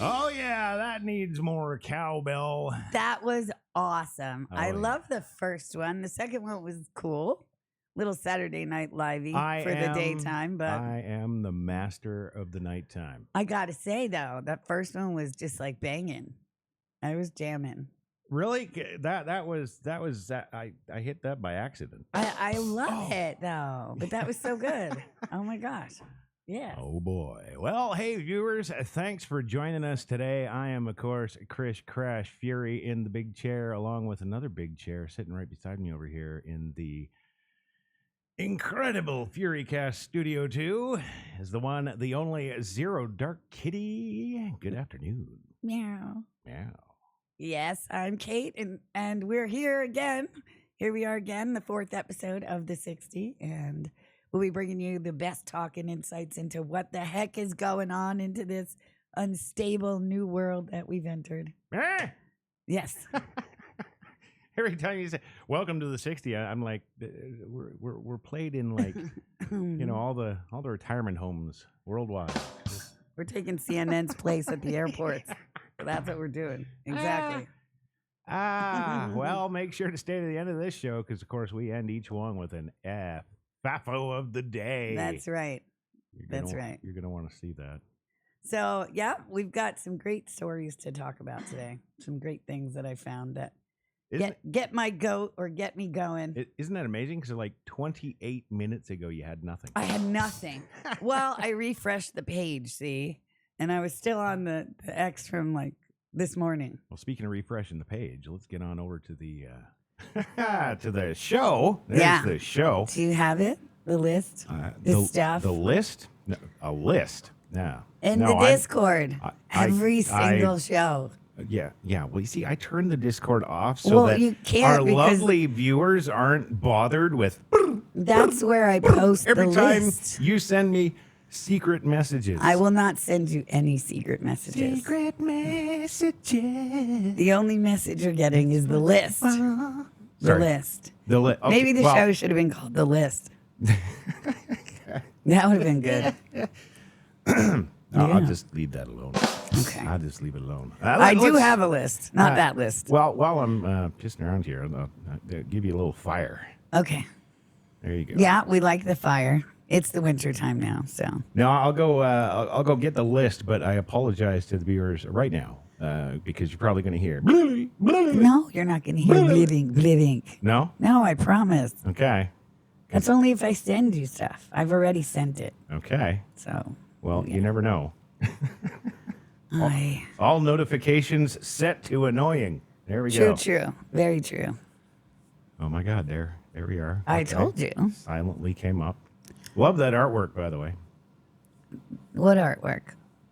Oh, yeah, that needs more cowbell. That was awesome. Oh, I yeah. love the first one. The second one was cool. Little Saturday Night Livey for the daytime, but I am the master of the nighttime. I gotta say though, that first one was just like banging. I was jamming. Really? That was I hit that by accident. I love it though, but that was so good. Oh my gosh. Yeah. Oh boy. Well, hey viewers, thanks for joining us today. I am of course Chris Crash Fury in the big chair, along with another big chair sitting right beside me over here in the incredible Furycast Studio 2 is the one, the only Zero Dark Kitty. Good afternoon. Meow. Meow. Yes, I'm Kate, and we're here again. Here we are again, the 4th episode of the 60, and we'll be bringing you the best talk and insights into what the heck is going on into this unstable new world that we've entered. Ah! Yes. Every time you say "Welcome to the 60," I'm like, we're played in like all the retirement homes worldwide. We're taking CNN's place at the airports. That's what we're doing. Exactly. Well, make sure to stay to the end of this show because, of course, we end each one with an FAFO of the day. That's right. That's right. You're going to want to see that. So, yeah, we've got some great stories to talk about today. Some great things that I found that get my goat or get me going. Isn't that amazing? Because like 28 minutes ago, you had nothing. I had nothing. Well, I refreshed the page, see? And I was still on the X from like this morning. Well, speaking of refreshing the page, let's get on over to the to the show. There's the show. Do you have it? The list? The stuff? The list? No, a list. No. In the Discord. Every single show. Yeah. Well, you see, I turned the Discord off so that you can't our lovely viewers aren't bothered with. That's where I post every the time list. you send me secret messages. I will not send you any secret messages. Secret messages. The only message you're getting is the list. The list. The list. Okay, maybe the show should have been called The List. That would have been good. I'll just leave that alone. Okay. I'll just leave it alone. I do have a list, not that list. Well, while I'm pissing around here, I'll give you a little fire. Okay. There you go. Yeah, we like the fire. It's the winter time now, so. No, I'll go get the list, but I apologize to the viewers right now because you're probably going to hear. No, you're not going to hear bleeding. No? No, I promise. Okay. That's only if I send you stuff. I've already sent it. Okay. So. Well, you never know. Aye. All notifications set to annoying. There we go. True. Very true. Oh my God, there we are. I told you. Silently came up. Love that artwork, by the way. What artwork?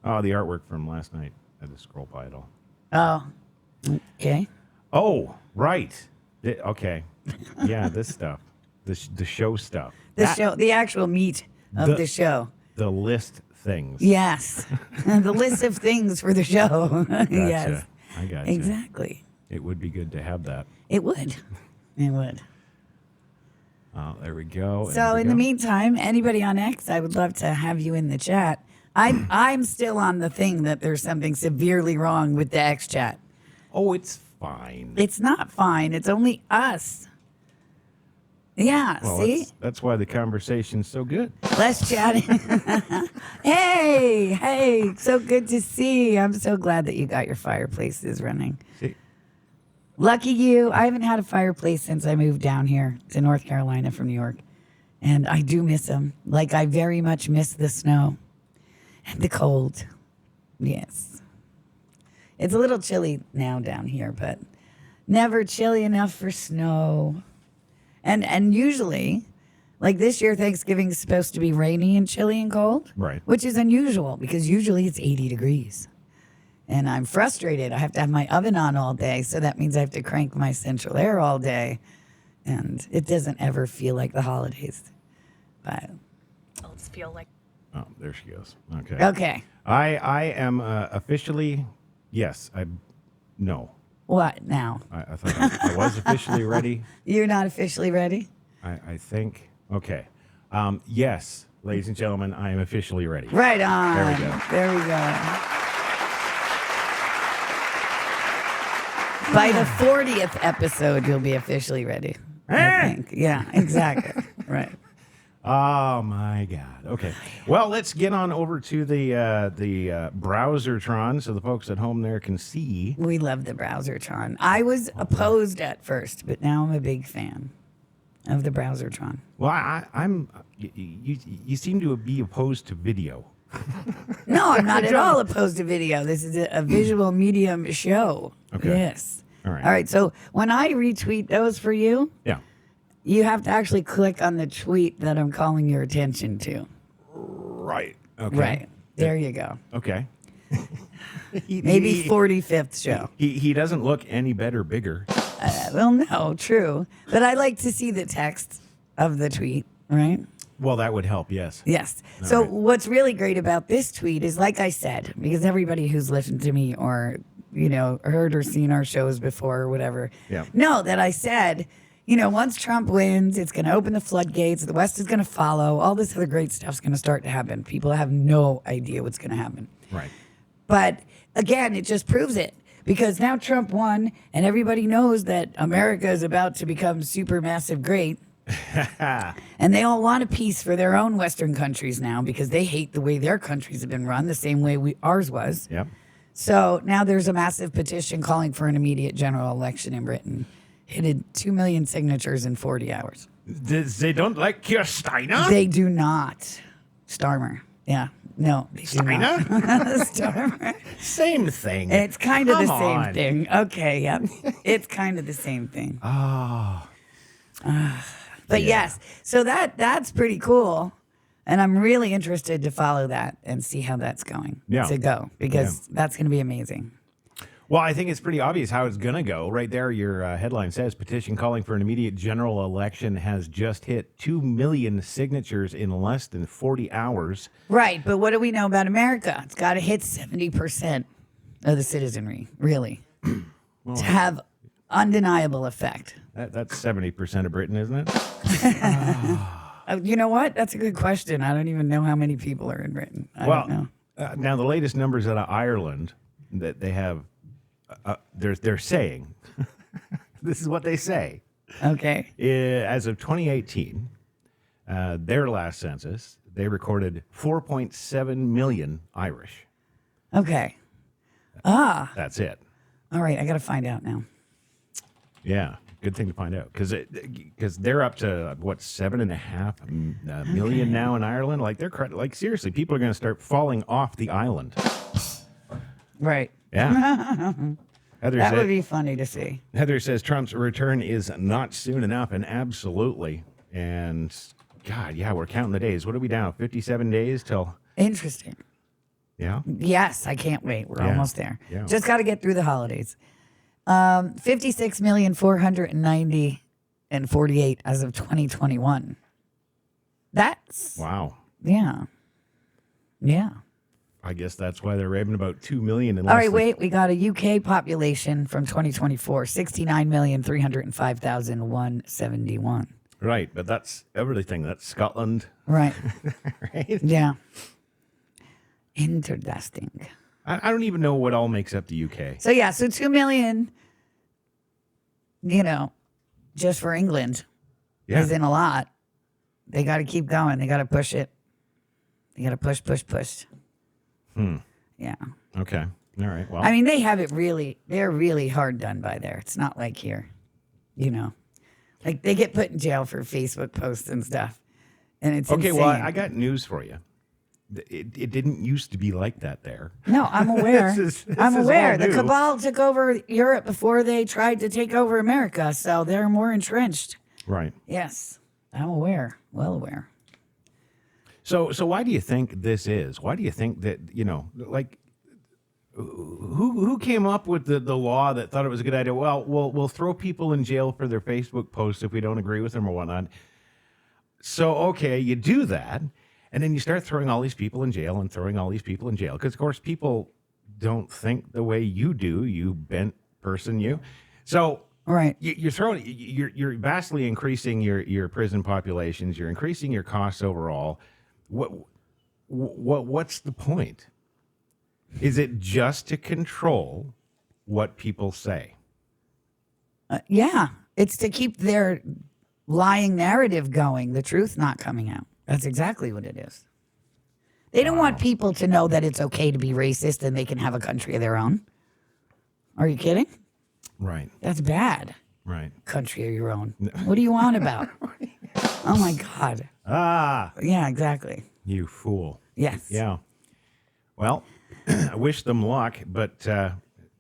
Oh, the artwork from last night. I had to scroll by it all. Oh. Okay. Oh, right. Okay. Yeah, this stuff. The show stuff. The actual meat of the show. The list things. Yes. The list of things for the show. Gotcha. Yes. I got you. Exactly. It would be good to have that. It would. It would. Oh, there we go. So in the meantime, anybody on X, I would love to have you in the chat. I'm still on the thing that there's something severely wrong with the X chat. Oh, it's fine. It's not fine. It's only us. Yeah, well, see? That's why the conversation's so good. Less chatting. Hey, so good to see. I'm so glad that you got your fireplaces running. See? Lucky you. I haven't had a fireplace since I moved down here to North Carolina from New York. And I do miss them. Like, I very much miss the snow and the cold. Yes. It's a little chilly now down here, but never chilly enough for snow. And usually, like this year, Thanksgiving is supposed to be rainy and chilly and cold. Right. Which is unusual because usually it's 80 degrees. And I'm frustrated. I have to have my oven on all day. So that means I have to crank my central air all day. And it doesn't ever feel like the holidays. But Let's feel like. Oh, there she goes. Okay. Okay. I am officially, yes, no. What now? I thought I was officially ready. You're not officially ready? I think, okay. Yes, ladies and gentlemen, I am officially ready. Right on. There we go. There we go. By the 40th episode, you'll be officially ready. I think. Yeah, exactly. Right. Oh my God. Okay. Well, let's get on over to the Browsertron so the folks at home there can see. We love the Browsertron. I was opposed at first, but now I'm a big fan of the Browsertron. Well, I'm. You seem to be opposed to video. No, I'm not at all opposed to video. This is a visual medium show. Okay. Yes. All right. All right. So when I retweet those for you, Yeah. you have to actually click on the tweet that I'm calling your attention to. Right. Okay. Right. There you go. Okay. Maybe 45th show. He doesn't look any better bigger. Well, no, true. But I like to see the text of the tweet, right? Well, that would help. Yes. Yes. All So right. what's really great about this tweet is, like I said, because everybody who's listened to me or, heard or seen our shows before or whatever, Yeah. know that I said, once Trump wins, it's going to open the floodgates. The West is going to follow. All this other great stuff's going to start to happen. People have no idea what's going to happen. Right. But again, it just proves it. Because now Trump won, and everybody knows that America is about to become super massive great. And they all want a peace for their own Western countries now because they hate the way their countries have been run, the same way ours was. Yep. So now there's a massive petition calling for an immediate general election in Britain. Hitted 2 million signatures in 40 hours. They don't like Keir Steiner? They do not. Starmer. Yeah. No, they do not. Starmer. Same thing. It's kind of the Come same on. thing. Okay, yeah. It's kind of the same thing. Oh. But Yeah. yes, so that's pretty cool. And I'm really interested to follow that and see how that's going to go because that's going to be amazing. Well, I think it's pretty obvious how it's going to go. Right there, your headline says, petition calling for an immediate general election has just hit 2 million signatures in less than 40 hours. Right, but what do we know about America? It's got to hit 70% of the citizenry, really, to have undeniable effect. That's 70% of Britain, isn't it? You know what? That's a good question. I don't even know how many people are in Britain. I don't know. Now the latest numbers out of Ireland that they have, they're saying, this is what they say. Okay. As of 2018, their last census, they recorded 4.7 million Irish. Okay. That's it. All right. I got to find out now. Yeah, good thing to find out because they're up to what 7.5 million now in Ireland. Like seriously, people are going to start falling off the island. Right. Yeah. That would be funny to see. Heather says Trump's return is not soon enough, and absolutely. And God, yeah, we're counting the days. What are we down? 57 days till. Interesting. Yeah. Yes, I can't wait. We're almost there. Yeah. Just got to get through the holidays. 56,490,048 as of 2021. That's Wow. yeah. I guess that's why they're raving about 2 million. All right, wait. We got a UK population from 2024, 69,305,171. Right, but that's everything. That's Scotland. Right. Right. Yeah. Interesting. I don't even know what all makes up the UK. So 2 million, just for England isn't a lot. They got to keep going. They got to push it. They got to push. Yeah. Okay. All right. Well, I mean, they have it they're really hard done by there. It's not like here, like they get put in jail for Facebook posts and stuff. And it's okay. insane. Well, I got news for you. It didn't used to be like that there. No, I'm aware. This I'm is aware. all The new. cabal took over Europe before they tried to take over America, so they're more entrenched. Right. Yes, I'm aware. Well aware. So why do you think this is? Why do you think that, like, who came up with the law that thought it was a good idea? Well, we'll throw people in jail for their Facebook posts if we don't agree with them or whatnot. So, okay, you do that, and then you start throwing all these people in jail and throwing all these people in jail. Because, of course, people don't think the way you do, you bent person, you. So Right. you're vastly increasing your prison populations. You're increasing your costs overall. What's the point? Is it just to control what people say? Yeah, it's to keep their lying narrative going, the truth not coming out. That's exactly what it is. They don't want people to know that it's okay to be racist and they can have a country of their own. Are you kidding? Right. That's bad. Right. Country of your own. What do you want about? Oh my God. Ah, Yeah, exactly. you fool. Yes. Yeah. Well, I wish them luck, but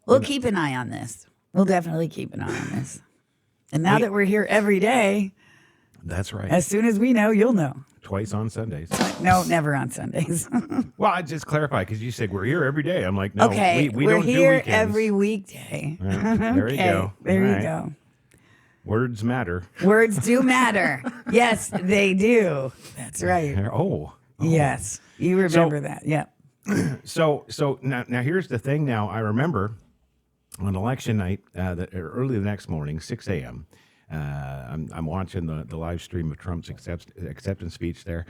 We'll keep an eye on this. We'll definitely keep an eye on this. And now that we're here every day, that's right. as soon as we know, you'll know. Twice on Sundays. No, never on Sundays. Well, I just clarify because you said we're here every day. I'm like, no, Okay, we we're don't here do weekends. every weekday. Right, there you Okay, go. there All you right. go. Words matter. Words do matter. Yes, they do. That's right. Oh. Yes, you remember that. Yeah. So now here's the thing. Now I remember on election night, early the next morning, 6 a.m. I'm watching the live stream of Trump's acceptance speech there,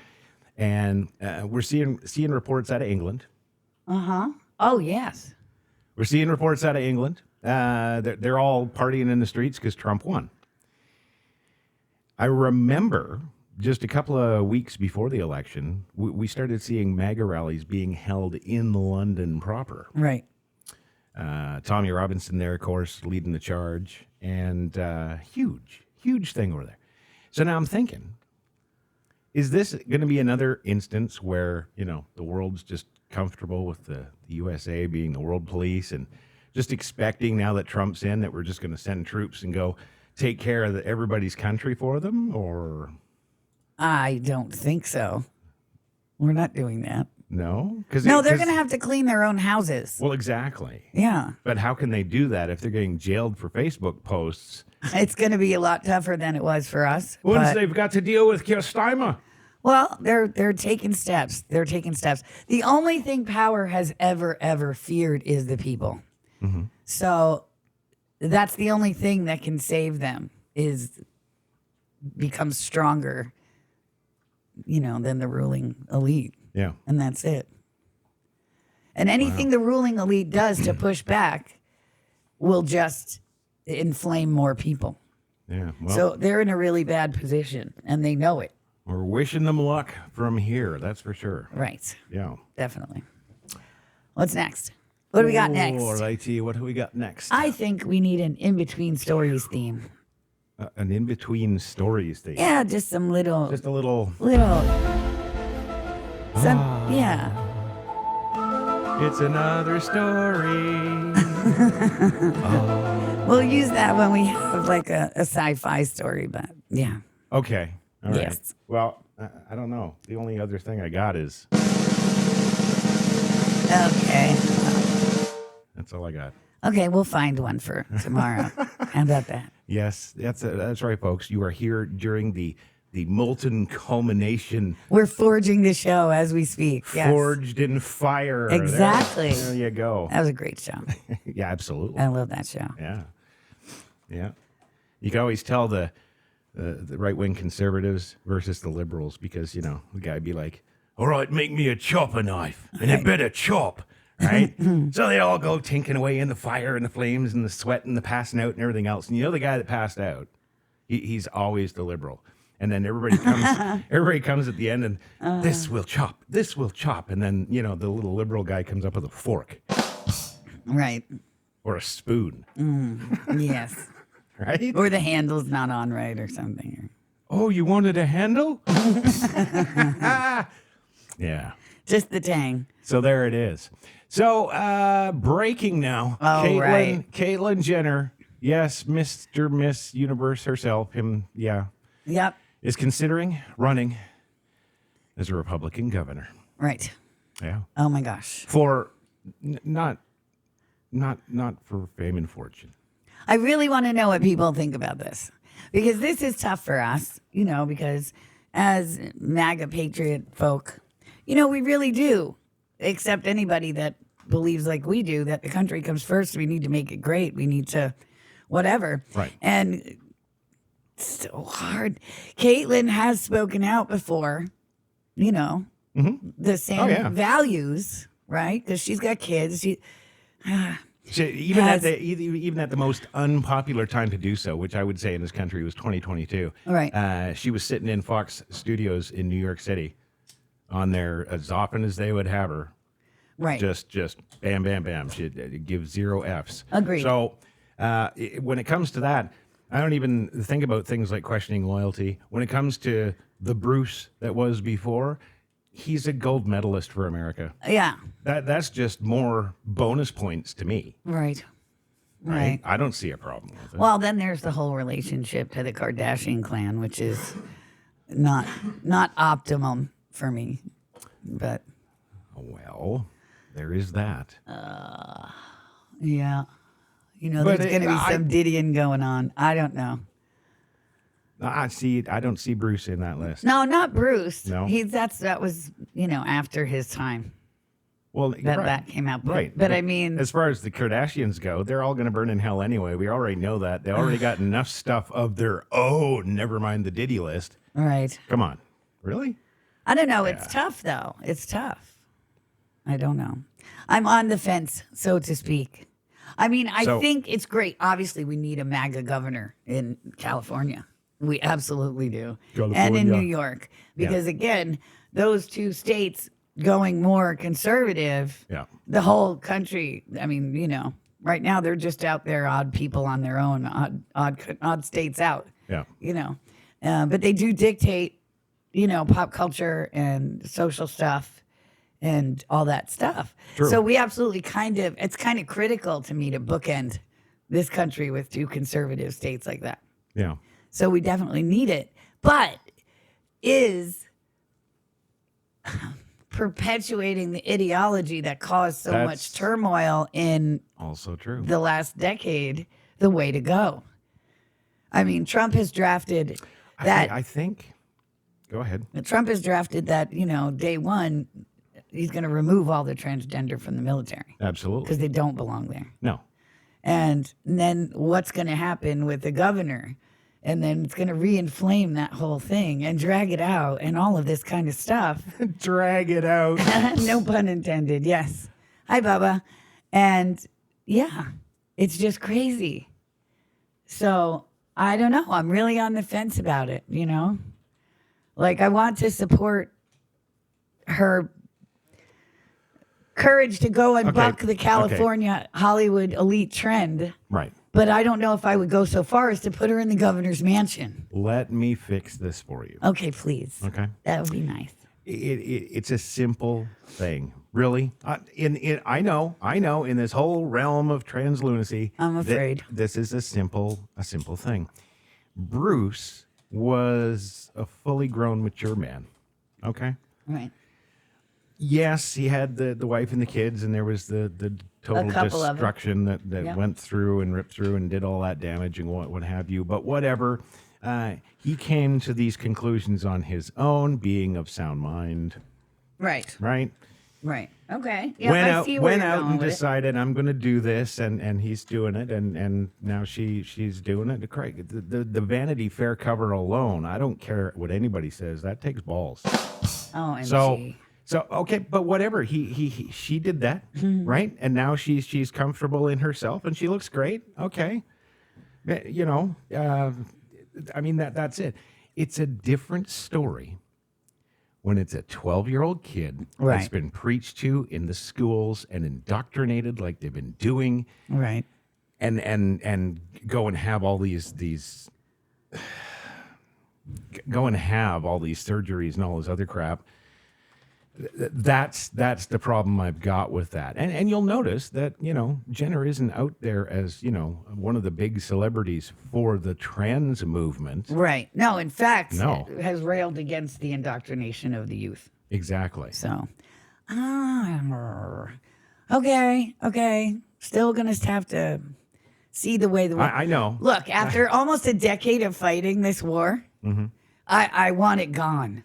and we're seeing reports out of England. Oh, yes. We're seeing reports out of England. They're all partying in the streets because Trump won. I remember just a couple of weeks before the election, we started seeing MAGA rallies being held in London proper. Right. Tommy Robinson there, of course, leading the charge, and huge thing over there. So now I'm thinking, is this going to be another instance where, the world's just comfortable with the USA being the world police and just expecting now that Trump's in that we're just going to send troops and go take care of everybody's country for them? Or I don't think so. We're not doing that. no? No, they're going to have to clean their own houses. Well, exactly. Yeah. But how can they do that if they're getting jailed for Facebook posts? It's going to be a lot tougher than it was for us. Once but- they've got to deal with Keir Starmer. Well, they're taking steps. They're taking steps. The only thing power has ever feared is the people. Mm-hmm. So that's the only thing that can save them is become stronger, than the ruling elite. Yeah. And that's it. And anything the ruling elite does to push back will just inflame more people. Yeah. Well, So they're in a really bad position and they know it. we're wishing them luck from here. That's for sure. Right. Yeah. Definitely. What's next? What do we got next? All righty. What do we got next? I think we need an in-between stories theme. An in-between stories thing. Yeah, just some little, Just a little. yeah. It's another story. We'll use that when we have like a sci-fi story, but yeah. Okay. All right. Yes. Well, I don't know. The only other thing I got is Okay. that's all I got. Okay, we'll find one for tomorrow. How about that? Yes, that's right, folks. You are here during the molten culmination, We're forging the show as we speak. Yes. forged in fire. Exactly. There you go. That was a great show. Yeah, absolutely. I love that show. Yeah. Yeah. You can always tell the right-wing conservatives versus the liberals because, the guy'd be like, all right, make me a chopper knife and it better chop, right? So they all go tinking away in the fire and the flames and the sweat and the passing out and everything else. And the guy that passed out, he's always the liberal. And then everybody comes at the end and this will chop. And then, the little liberal guy comes up with a fork Right. or a spoon, Yes. right? Or the handle's not on right or something. Oh, you wanted a handle? Yeah. Just the tang. So there it is. So breaking now. Oh, right. Caitlyn Jenner, yes, Mr. Miss Universe herself, Yep. is considering running as a Republican governor. Right. Yeah. Oh my gosh. For not for fame and fortune. I really want to know what people think about this because this is tough for us, because as MAGA patriot folk, we really do accept anybody that believes like we do that the country comes first. We need to make it great. We need to whatever. Right. And it's so hard. Caitlyn has spoken out before, the same Oh, yeah. values, right? Because she's got kids. Even at the most unpopular time to do so, which I would say in this country was 2022. Right. She was sitting in Fox Studios in New York City on there as often as they would have her. Right. Just bam, bam, bam. She'd give 0 Fs. Agreed. So when it comes to that, I don't even think about things like questioning loyalty. When it comes to the Bruce that was before, he's a gold medalist for America. Yeah. That's just more bonus points to me. Right. Right? Right. I don't see a problem with it. Well, then there's the whole relationship to the Kardashian clan, which is not optimum for me. But Well, there is that. yeah, But there's going to be some Diddying going on. I don't know. I don't see Bruce in that list. No, not Bruce. No? That was after his time Well, that came out. Right. But I mean, as far as the Kardashians go, they're all going to burn in hell anyway. We already know that. They already got enough stuff of their own, never mind the Diddy list. right. Come on. Really? I don't know. It's tough, though. It's tough. I don't know. I'm on the fence, so to speak. I mean, I think it's great. Obviously, we need a MAGA governor in California. We absolutely do. And in New York. Because, again, those two states going more conservative, Yeah. the whole country, I mean, right now they're just out there, odd people on their own, odd states out, Yeah. But they do dictate, pop culture and social stuff and all that stuff. True. So we absolutely it's kind of critical to me to bookend this country with two conservative states like that. Yeah. So we definitely need it. But is perpetuating the ideology that caused so That's much turmoil in Also true. the last decade the way to go? I mean, Trump has drafted that. I think. Go ahead. Trump has drafted that, day one, he's going to remove all the transgender from the military Absolutely. because they don't belong there. No. And then what's going to happen with the governor? And then it's going to re-inflame that whole thing and drag it out and all of this kind of stuff. Drag it out. No pun intended. Yes. Hi, Bubba. And yeah, it's just crazy. So I don't know. I'm really on the fence about it, Like, I want to support her courage to go and buck the California Hollywood elite trend. Right. But I don't know if I would go so far as to put her in the governor's mansion. Let me fix this for you. Okay, please. Okay. That would be nice. It's a simple thing, really. I know. In this whole realm of trans lunacy, I'm afraid. this is a simple thing. Bruce was a fully grown, mature man. Okay. Right. Yes, he had the wife and the kids, and there was the total couple of them. destruction that Yep. went through and ripped through and did all that damage and what have you. But whatever, he came to these conclusions on his own, being of sound mind, Right. right? Right. Okay. Yeah, I see where went you're out going and with it. decided I'm going to do this, and he's doing it, and now she's doing it. Craig, the Vanity Fair cover alone, I don't care what anybody says, that takes balls. Oh, and So okay, but whatever. She did that, Mm-hmm. right? And now she's comfortable in herself, and she looks great. Okay, I mean that's it. It's a different story when it's a 12-year-old kid that's Right. been preached to in the schools and indoctrinated like they've been doing, right. and go and have all these go and have all these surgeries and all this other crap. That's the problem I've got with that. And you'll notice that, Jenner isn't out there as, one of the big celebrities for the trans movement. Right. No, in fact, No. has railed against the indoctrination of the youth. Exactly. So, okay. Still going to have to see the way the war. I know. Look, after almost a decade of fighting this war, I want it gone.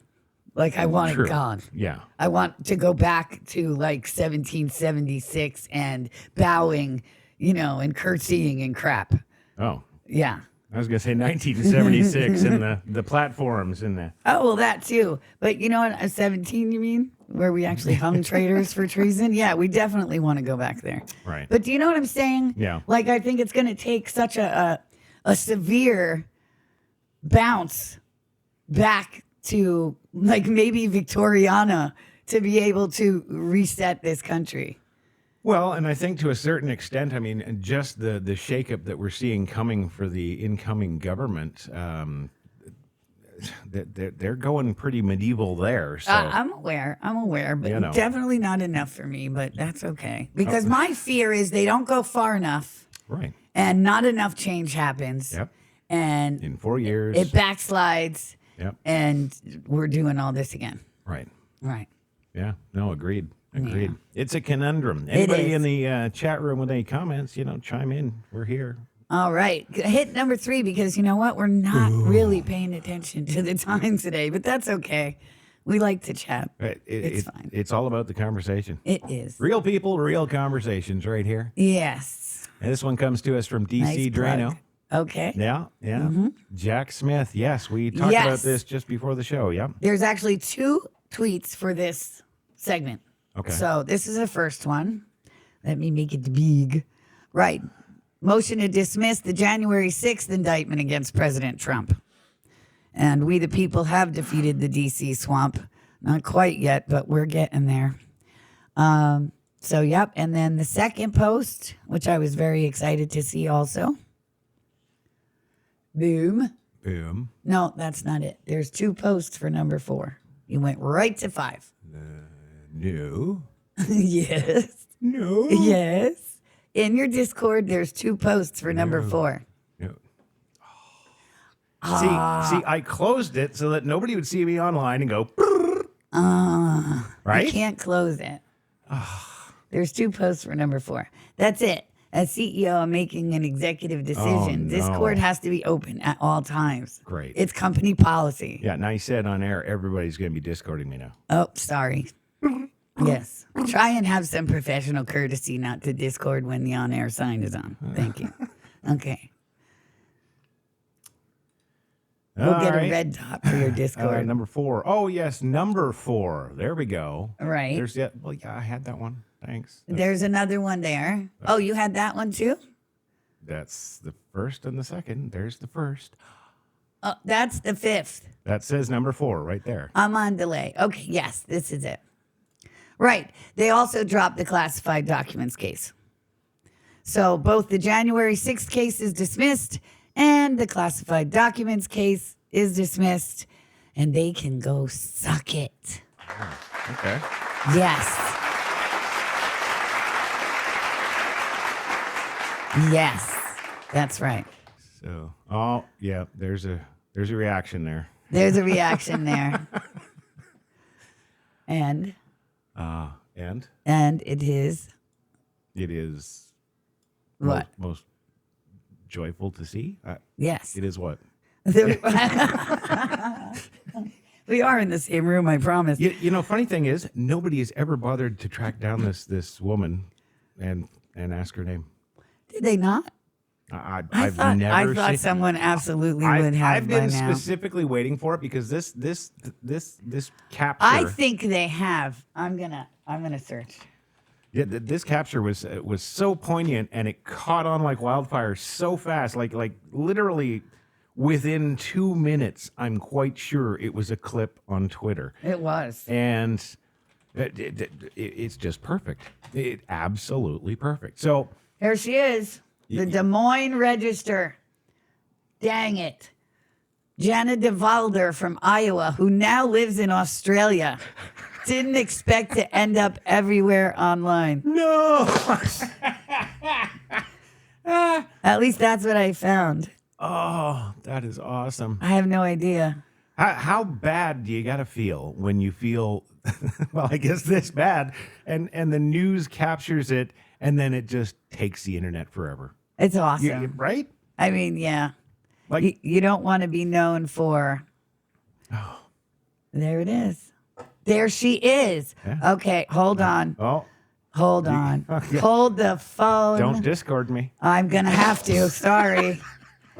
Like, I want True. it gone. Yeah. I want to go back to like 1776 and bowing, and curtsying and crap. Oh, Yeah. I was going to say 1976 and the platforms and the. Oh, well, that too. But you know what? 17, you mean? where we actually hung traitors for treason. Yeah, we definitely want to go back there. Right. But do you know what I'm saying? Yeah. Like, I think it's going to take such a severe bounce back to like maybe Victoriana to be able to reset this country. Well, and I think to a certain extent, I mean, just the shakeup that we're seeing coming for the incoming government, they're going pretty medieval there. So I'm aware, but You know. definitely not enough for me, but that's okay. Because my fear is they don't go far enough right, and not enough change happens. yep, And in 4 years, it backslides yep, and we're doing all this again. right, Right. yeah, no, agreed. Agreed. Yeah. It's a conundrum. Anybody is. in the chat room with any comments, chime in. We're here. All right. Hit number 3 because you know what? We're not really paying attention to the time today, but that's okay. We like to chat. It's fine. It's all about the conversation. It is. Real people, real conversations right here. Yes. And this one comes to us from DC Nice Drano. plug. Okay. Yeah, yeah. Jack Smith. Yes, we talked about Yes. this just before the show. Yeah. There's actually 2 tweets for this segment. Okay. So this is the first one. Let me make it big. Right. Motion to dismiss the January 6th indictment against President Trump. And we, the people, have defeated the DC swamp. Not quite yet, but we're getting there. So, yep. And then the second post, which I was very excited to see also. Boom. Boom. No, that's not it. There's 2 posts for number 4. You went right to 5. No. Yes. No. Yes. In your Discord, there's 2 posts for number 4. No. See, I closed it so that nobody would see me online and go, right? You can't close it. There's 2 posts for number 4. That's it. As CEO, I'm making an executive decision. no. Discord has to be open at all times. Great. It's company policy. Yeah, now you said on air, everybody's going to be discording me now. Oh, sorry. Yes. Try and have some professional courtesy not to Discord when the on-air sign is on. Thank you. Okay. We'll All get right. a red dot for your Discord. Number 4. Oh, yes, number 4. There we go. Right. There's yeah. Well, yeah, I had that one. Thanks. There's another one there. Oh, you had that one too? That's the first and the second. There's the first. Oh, that's the 5th. That says number 4 right there. I'm on delay. Okay, yes, this is it. Right. They also dropped the classified documents case. So both the January 6th case is dismissed and the classified documents case is dismissed, and they can go suck it. Okay. Yes. Yes. That's right. So, oh yeah, there's a reaction there. There's a reaction there. And And it is it is what? most joyful to see. Yes. It is what. We are in the same room, I promise. Funny thing is, nobody has ever bothered to track down this woman and ask her name. Did they not? I've I never thought seen. someone absolutely would have I've by been now. specifically waiting for it because this capture. I think they have. I'm gonna search. Yeah, this capture was so poignant and it caught on like wildfire so fast, like literally within 2 minutes. I'm quite sure it was a clip on Twitter, It was. and it's just perfect. It absolutely perfect. So Here she is. The Des Moines Register. Dang it. Jana DeValder from Iowa, who now lives in Australia. Didn't expect to end up everywhere online. no, At least that's what I found. oh, that is awesome. I have no idea. How bad do you got to feel when you feel, well, I guess this bad, and the news captures it, and then it just takes the internet forever. It's awesome. Right? I mean, yeah. Like, You don't want to be known for. There it is. There she is. Yeah. Okay, hold on. oh, Hold on. Yeah. Hold the phone. don't Discord me. I'm going to have to. Sorry.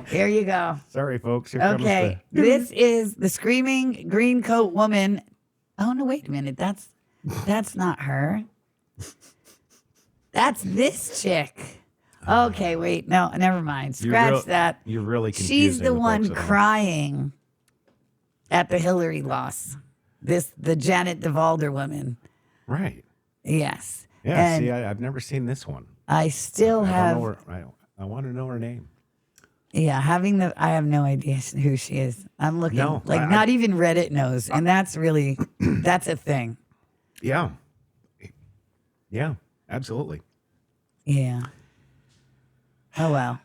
Here you go. Sorry, folks. Here comes Okay. This is the screaming green coat woman. Oh, no, wait a minute. That's That's not her. That's this chick. Okay, wait. No, never mind. Scratch that. You're really confusing She's the folks one at home. crying at the Hillary loss. The Janet DeValder woman. Right. Yes. Yeah. And See, I've never seen this one. I still I have. don't know I want to know her name. Yeah, I have no idea who she is. I'm looking No, not even Reddit knows, and that's really that's a thing. Yeah. Yeah. Absolutely. Yeah. Oh well.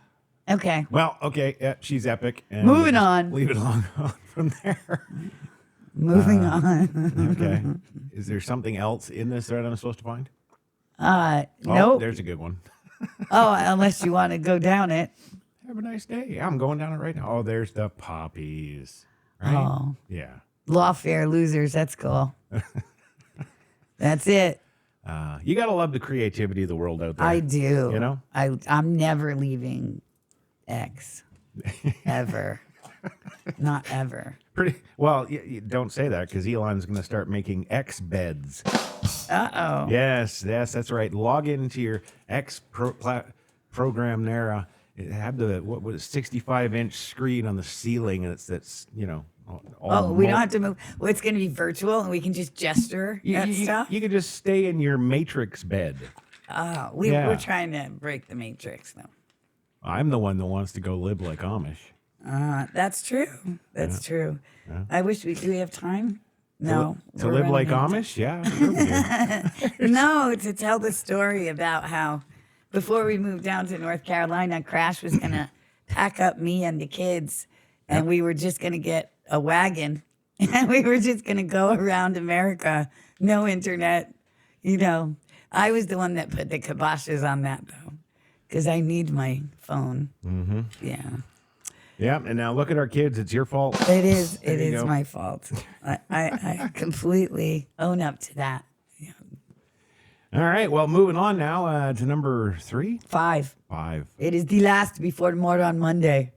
Okay. Well, okay. Yeah, she's epic. And Moving we'll just on. Leave it alone from there. Moving on. Okay. Is there something else in this thread I'm supposed to find? Oh, Oh, nope. there's a good one. Oh, unless you want to go down it. Have a nice day. Yeah, I'm going down it right now. Oh, there's the poppies. Right? Oh, Yeah. lawfare losers. That's cool. That's it. You got to love the creativity of the world out there. I do. You know? I'm never leaving X. Ever. Not ever. Pretty well. You don't say that because Elon's going to start making X beds. Uh-oh. Yes, that's right. Log into your X program there. It had the 65-inch screen on the ceiling, and that's all We don't have to move. Well, it's going to be virtual, and we can just gesture and stuff. You could just stay in your Matrix bed. Oh, Yeah. we're trying to break the matrix, though. I'm the one that wants to go live like Amish. That's true. That's true. Yeah. I wish do we have time? No. To we're live like running out of Amish? Yeah. Sure we do. No, to tell the story about how before we moved down to North Carolina, Crash was going to pack up me and the kids, and we were just going to get a wagon, and we were just going to go around America. No internet. I was the one that put the kiboshes on that, though, because I need my phone. Mm-hmm. Yeah. Yeah, and now look at our kids. It's your fault. It is. It you is go. my fault. I completely own up to that. Yeah. All right. Well, moving on now to number 3. 5. 5. It is the last before more on Monday.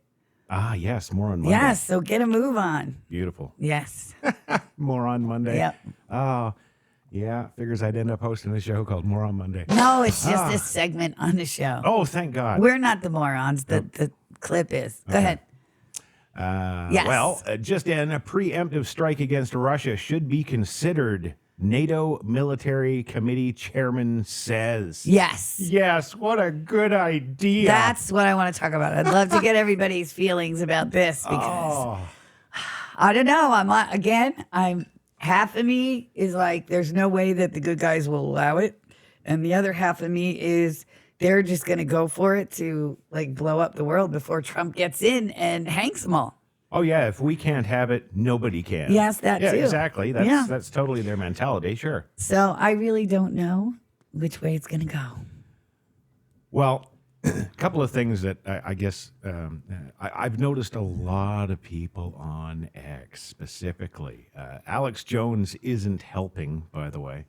Ah, yes. More on Monday. Yes. So get a move on. Beautiful. Yes. More on Monday. Yep. Oh, yeah. Figures I'd end up hosting a show called More on Monday. No, it's just a segment on the show. Oh, thank God. We're not the morons. The clip is. Go ahead. Yes. Well, just in, a preemptive strike against Russia should be considered, NATO Military Committee Chairman says. Yes. Yes, what a good idea. That's what I want to talk about. I'd love to get everybody's feelings about this because I don't know. I'm half of me is like, there's no way that the good guys will allow it. And the other half of me is they're just going to go for it to like blow up the world before Trump gets in and hangs them all. Oh, yeah, if we can't have it, nobody can. Yes, that yeah, too. Exactly. That's totally their mentality, sure. So I really don't know which way it's going to go. Well, a couple of things that I guess I've noticed a lot of people on X specifically. Alex Jones isn't helping, by the way.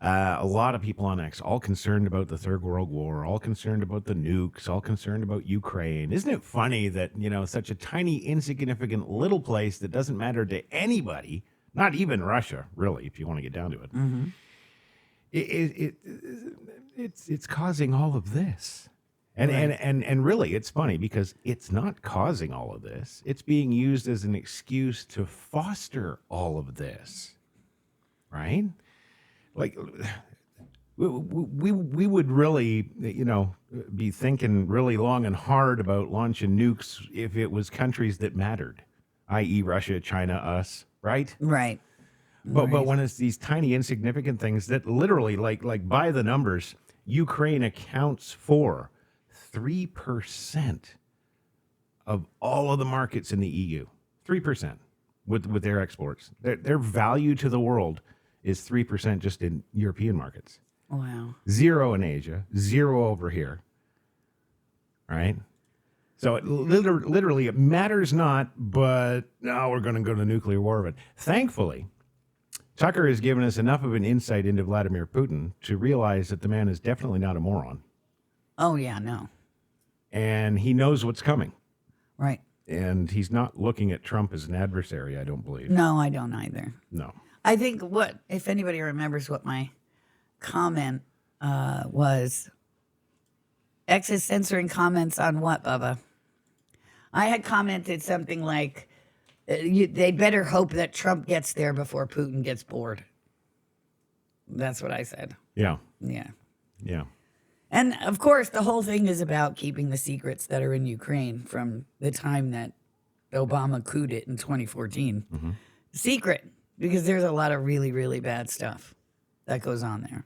A lot of people on X, all concerned about the Third World War, all concerned about the nukes, all concerned about Ukraine. Isn't it funny that, such a tiny, insignificant little place that doesn't matter to anybody, not even Russia, really, if you want to get down to it, it's causing all of this. And really, it's funny because it's not causing all of this. It's being used as an excuse to foster all of this, right? Like, we would really, be thinking really long and hard about launching nukes if it was countries that mattered, i.e. Russia, China, us, right? Right. But when it's these tiny, insignificant things that literally, like by the numbers, Ukraine accounts for 3% of all of the markets in the EU. 3% with their exports. Their value to the world is 3% just in European markets. Wow. 0 in Asia, 0 over here. All right? So it literally, it matters not, but now we're going to go to nuclear war of it. Thankfully, Tucker has given us enough of an insight into Vladimir Putin to realize that the man is definitely not a moron. Oh, yeah, no. And he knows what's coming. Right. And he's not looking at Trump as an adversary, I don't believe. No, I don't either. No. I think if anybody remembers what my comment was, X is censoring comments on what, Bubba? I had commented something like, they better hope that Trump gets there before Putin gets bored. That's what I said. Yeah. Yeah. Yeah. And of course, the whole thing is about keeping the secrets that are in Ukraine from the time that Obama couped it in 2014. Mm-hmm. Secret, because there's a lot of really, really bad stuff that goes on there.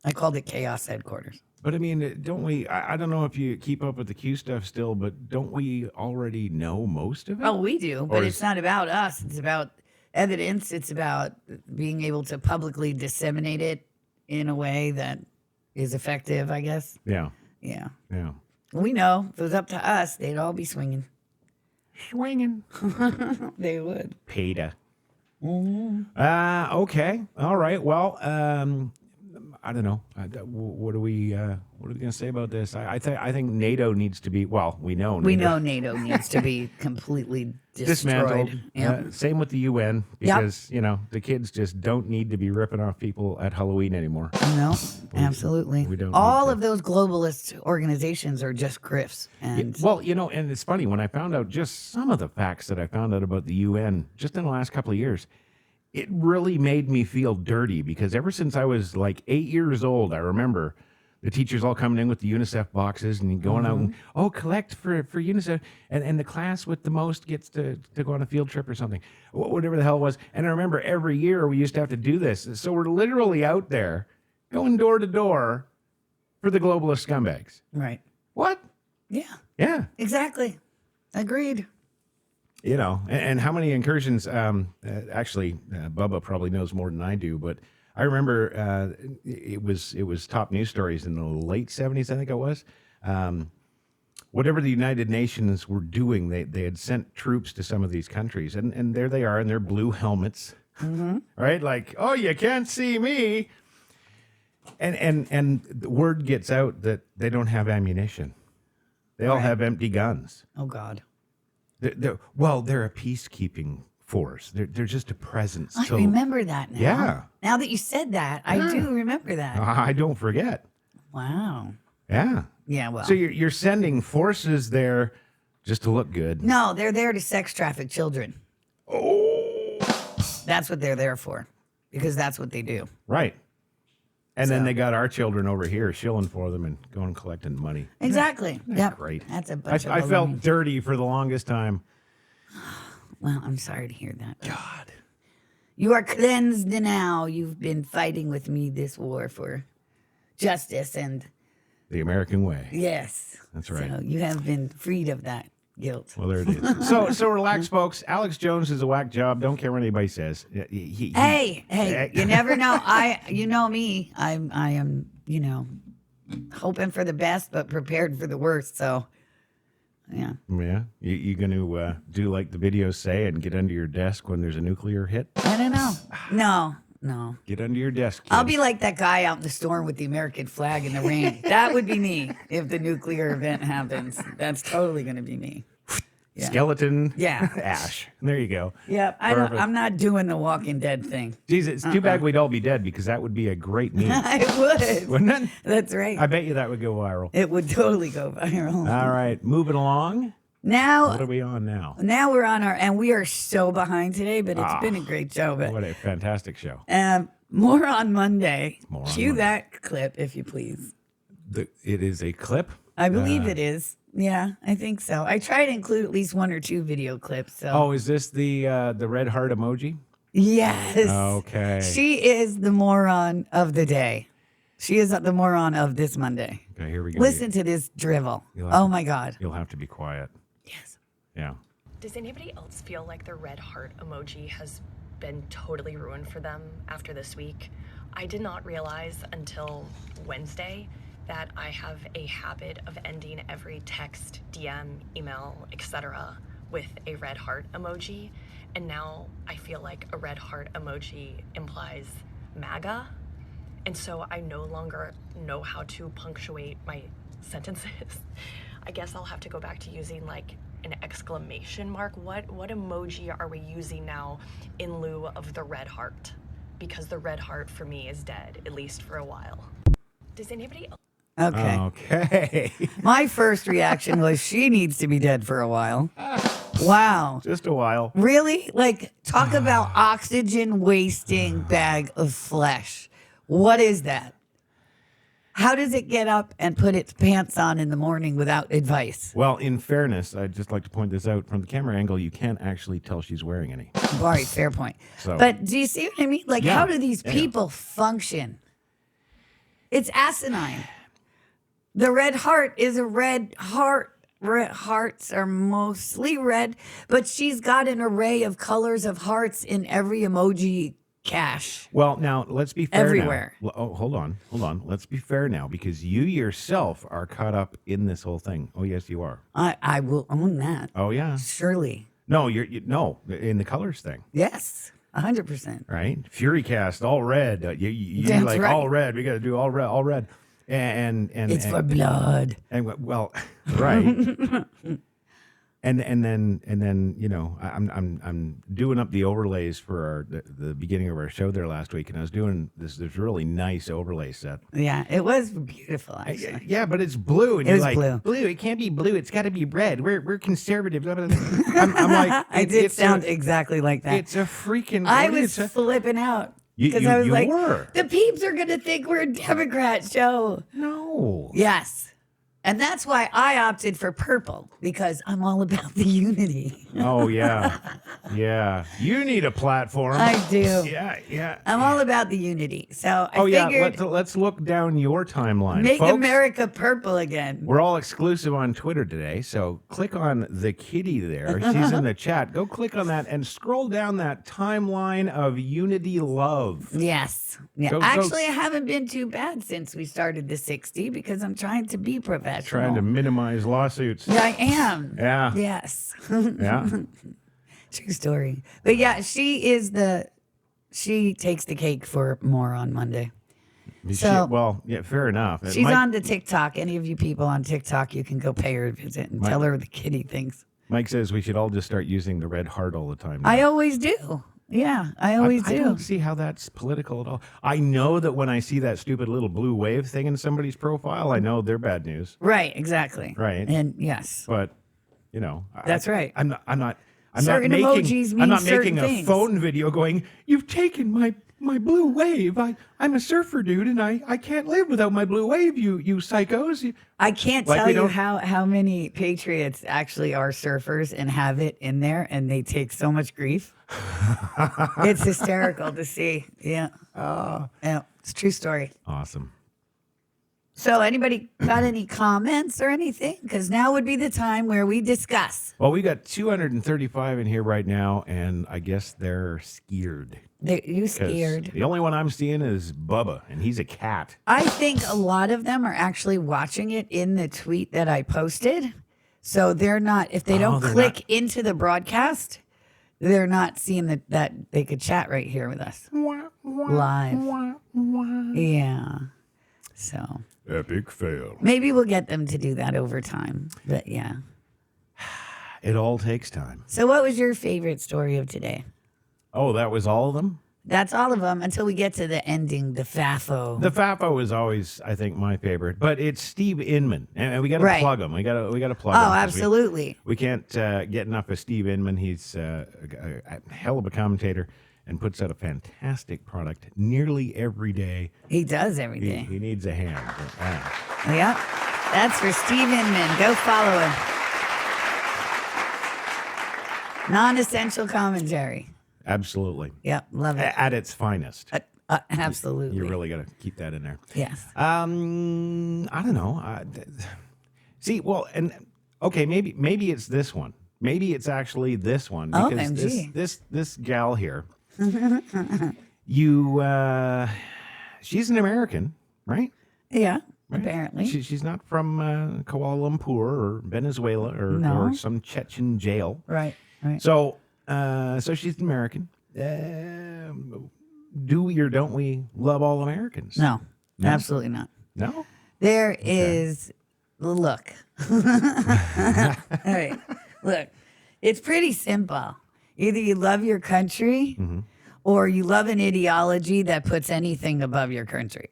I called it chaos headquarters. But I mean, don't we? I don't know if you keep up with the Q stuff still, but don't we already know most of it? Oh, we do, but it's not about us. It's about evidence. It's about being able to publicly disseminate it in a way that is effective, I guess. Yeah. Yeah. Yeah. We know if it was up to us, they'd all be swinging. Swinging. They would. PETA. Okay. All right. Well, I don't know. What are we going to say about this? I think NATO needs to be. Well, we know. We know NATO needs to be completely dismantled. destroyed. Yep. Same with the UN, because the kids just don't need to be ripping off people at Halloween anymore. No, absolutely. we don't All need to. of those globalist organizations are just grifts. And Well, and it's funny when I found out just some of the facts that I found out about the UN just in the last couple of years. It really made me feel dirty, because ever since I was like 8 years old, I remember the teachers all coming in with the UNICEF boxes and going out and, collect for UNICEF. And the class with the most gets to go on a field trip or something, whatever the hell it was. And I remember every year we used to have to do this. So we're literally out there going door to door for the globalist scumbags. right. What? Yeah, Yeah. exactly. Agreed. And how many incursions, actually, Bubba probably knows more than I do, but I remember it was top news stories in the late 70s, I think it was. Whatever the United Nations were doing, they had sent troops to some of these countries, and there they are in their blue helmets, right? Like, oh, you can't see me. And the word gets out that they don't have ammunition. They all have empty guns. Oh, God. They're a peacekeeping force. They're just a presence. I remember that now. Yeah. Now that you said that, I do remember that. I don't forget. Wow. Yeah. Yeah, well. So you're sending forces there just to look good. No, they're there to sex traffic children. Oh. That's what they're there for, because that's what they do. Right. And then So- they got our children over here shilling for them and going collecting money. Exactly. Yep. Great. That's a bunch I of felt baloney. dirty for the longest time. Well, I'm sorry to hear that. God. You are cleansed now. You've been fighting with me this war for justice, and The American way. yes. That's right. So you have been freed of that guilt. Well, there it is. So relax, folks. Alex Jones is a whack job. Don't care what anybody says. Hey, you never know. You know me. I am, hoping for the best, but prepared for the worst. So, yeah. Yeah. You going to do like the videos say and get under your desk when there's a nuclear hit? I don't know. No. Get under your desk. Kid. I'll be like that guy out in the storm with the American flag in the rain. That would be me if the nuclear event happens. That's totally going to be me. Yeah. Skeleton. Yeah. Ash. There you go. Yep. Perfect. I'm not doing the Walking Dead thing. Jeez, it's too bad we'd all be dead, because that would be a great meme. I would. Wouldn't it? That's right. I bet you that would go viral. It would totally go viral. All right. Moving along. Now, What are we on now? now we're on and we are so behind today, but it's been a great show. But What a fantastic show. more on Monday. More on Cue Monday. that clip, if you please. It is a clip. I believe it is. Yeah, I think so. I try to include at least one or two video clips. So. Oh, is this the red heart emoji? Yes. Okay. She is the moron of the day. She is the moron of this Monday. Okay, here we go. Listen to this drivel. You'll have Oh to- my God. You'll have to be quiet. Yes. Yeah. Does anybody else feel like the red heart emoji has been totally ruined for them after this week? I did not realize until Wednesday that I have a habit of ending every text, DM, email, etc. with a red heart emoji. And now I feel like a red heart emoji implies MAGA. And so I no longer know how to punctuate my sentences. I guess I'll have to go back to using like an exclamation mark. What emoji are we using now in lieu of the red heart? because the red heart for me is dead, at least for a while. Does anybody else? Okay. Okay. My first reaction was she needs to be dead for a while. Wow. Just a while. Really? Like, talk about oxygen wasting bag of flesh. What is that? How does it get up and put its pants on in the morning without advice? Well, in fairness, I'd just like to point this out. From the camera angle, you can't actually tell she's wearing any. All right, fair point. So- But do you see what I mean? Like, Yeah. how do these Yeah. people function? It's asinine. The red heart is a red heart. Red hearts are mostly red, but she's got an array of colors of hearts in every emoji cache. Well, now let's be fair. Everywhere. Now. Oh, hold on. Let's be fair now, because you yourself are caught up in this whole thing. Oh, yes, you are. I will own that. Oh, yeah. Surely. No, no, in the colors thing, Yes, 100%. right? Furycast, all red. You That's like right. all red. We got to do all red, and It's for blood. and well, right. And then I'm doing up the overlays for the beginning of our show there last week, and I was doing this really nice overlay set. Yeah, it was beautiful, actually. Yeah, but it's blue, and It you're was like, blue. It can't be blue. It's got to be red. We're conservative. Blah, blah, blah. I'm like, I did it's sound a, exactly like that. It's a freaking. I what was is it? flipping out You- because you- I was you like, were. the peeps are going to think we're a Democrat show. No. Yes. And that's why I opted for purple, because I'm all about the unity. Oh yeah, yeah. You need a platform. I do. Yeah. I'm all about the unity. So I Oh yeah. figured Let's look down your timeline, make folks. America purple again. We're all exclusive on Twitter today, so click on the kitty there. She's in the chat. Go click on that and scroll down that timeline of unity love. Yes. Yeah. Go- Actually, I haven't been too bad since we started the 60 because I'm trying to be professional. Trying to minimize lawsuits. Yeah, I am. Yeah. Yes. Yeah. True story. But yeah, she takes the cake for more on Monday. So- Well, yeah, fair enough. It She's might- on the TikTok. Any of you people on TikTok, you can go pay her a visit and tell her the kitty things. Mike says we should all just start using the red heart all the time. now. I always do. Yeah, I always I do. don't see how that's political at all. I know that when I see that stupid little blue wave thing in somebody's profile, I know they're bad news. Right, exactly. Right. And yes, But That's right. I'm not Certain making. emojis I'm mean not certain making a things. phone video going. You've taken my blue wave. I'm a surfer dude, and I can't live without my blue wave. You psychos. I can't Like tell we you don't- how many patriots actually are surfers and have it in there, and they take so much grief. It's hysterical to see. Yeah. Yeah, it's a true story. Awesome. So, anybody got any comments or anything? Because now would be the time where we discuss. Well, we got 235 in here right now, and I guess they're scared. You 'Cause scared? The only one I'm seeing is Bubba, and he's a cat. I think a lot of them are actually watching it in the tweet that I posted. So they're not, if they don't they're click not- into the broadcast, they're not seeing that they could chat right here with us live. Yeah. So Epic fail. maybe we'll get them to do that over time. But yeah. It all takes time. So what was your favorite story of today? Oh, that was all of them? That's all of them until we get to the ending, the FAFO. The FAFO is always, I think, my favorite, but it's Steve Inman, and we got to Right. plug him. We got to plug Oh, him. 'cause absolutely. We can't get enough of Steve Inman. He's a hell of a commentator and puts out a fantastic product nearly every day. He does He, everything. he needs a hand. Yep. That's for Steve Inman. Go follow him. Non-essential commentary. Absolutely. Yep. Love it. At its finest. Absolutely. You really got to keep that in there. Yes. I don't know. See, well, and okay, maybe it's this one. Maybe it's actually this one because OMG. this gal here, she's an American, right? Yeah. Right? Apparently. She's not from Kuala Lumpur or Venezuela No. or some Chechen jail. Right. Right. So she's an American. Do we or don't we love all Americans? No. Absolutely not. No? There is look. All right. Look. It's pretty simple. Either you love your country or you love an ideology that puts anything above your country.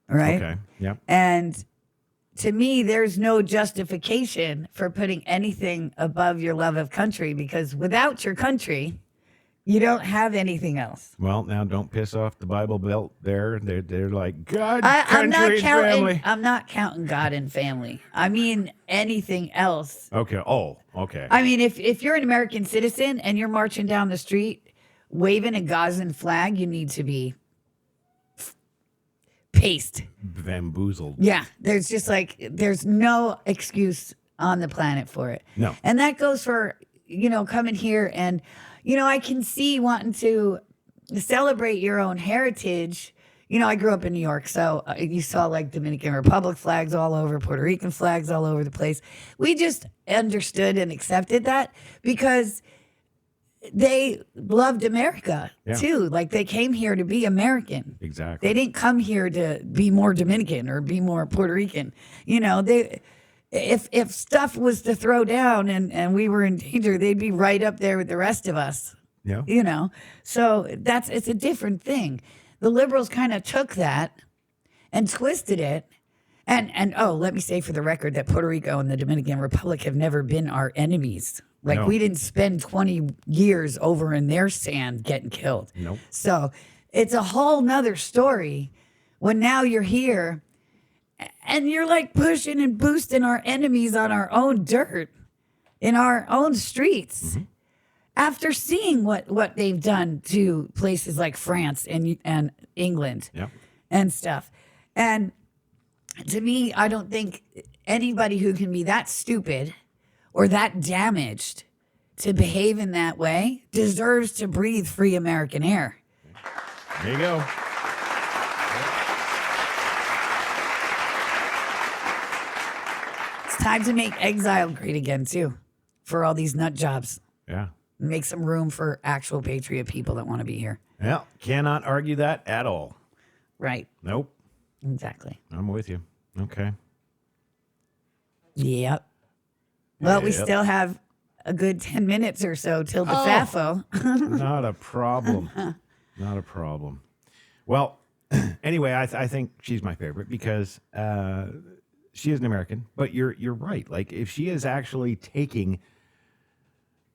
Right? Okay. Yeah. And to me, there's no justification for putting anything above your love of country, because without your country, you don't have anything else. Well, now don't piss off the Bible Belt there. They're like, God, I'm not country, and counting. family. I'm not counting God and family. I mean anything else. Okay. Oh, okay. I mean, if you're an American citizen and you're marching down the street waving a Gazan flag, you need to be paced. Bamboozled. Yeah, there's no excuse on the planet for it. No. And that goes for, coming here and, I can see wanting to celebrate your own heritage. I grew up in New York, so you saw like Dominican Republic flags all over, Puerto Rican flags all over the place. We just understood and accepted that because they loved America too. Like they came here to be American. Exactly. They didn't come here to be more Dominican or be more Puerto Rican. If stuff was to throw down and we were in danger, they'd be right up there with the rest of us. Yeah. So it's a different thing. The liberals kind of took that and twisted it. And let me say for the record that Puerto Rico and the Dominican Republic have never been our enemies. Like No. we didn't spend 20 years over in their sand getting killed. Nope. So it's a whole nother story when now you're here and you're like pushing and boosting our enemies on our own dirt in our own streets. After seeing what they've done to places like France and England and stuff. And to me, I don't think anybody who can be that stupid or that damaged to behave in that way deserves to breathe free American air. There you go. It's time to make exile great again, too, for all these nut jobs. Yeah. Make some room for actual patriot people that want to be here. Yeah. Cannot argue that at all. Right. Nope. Exactly. I'm with you. Okay. Yep. Well, we Yep. still have a good 10 minutes or so till the FAFO. Not a problem. Not a problem. Well, anyway, I think she's my favorite because she is an American. But you're right. Like if she is actually taking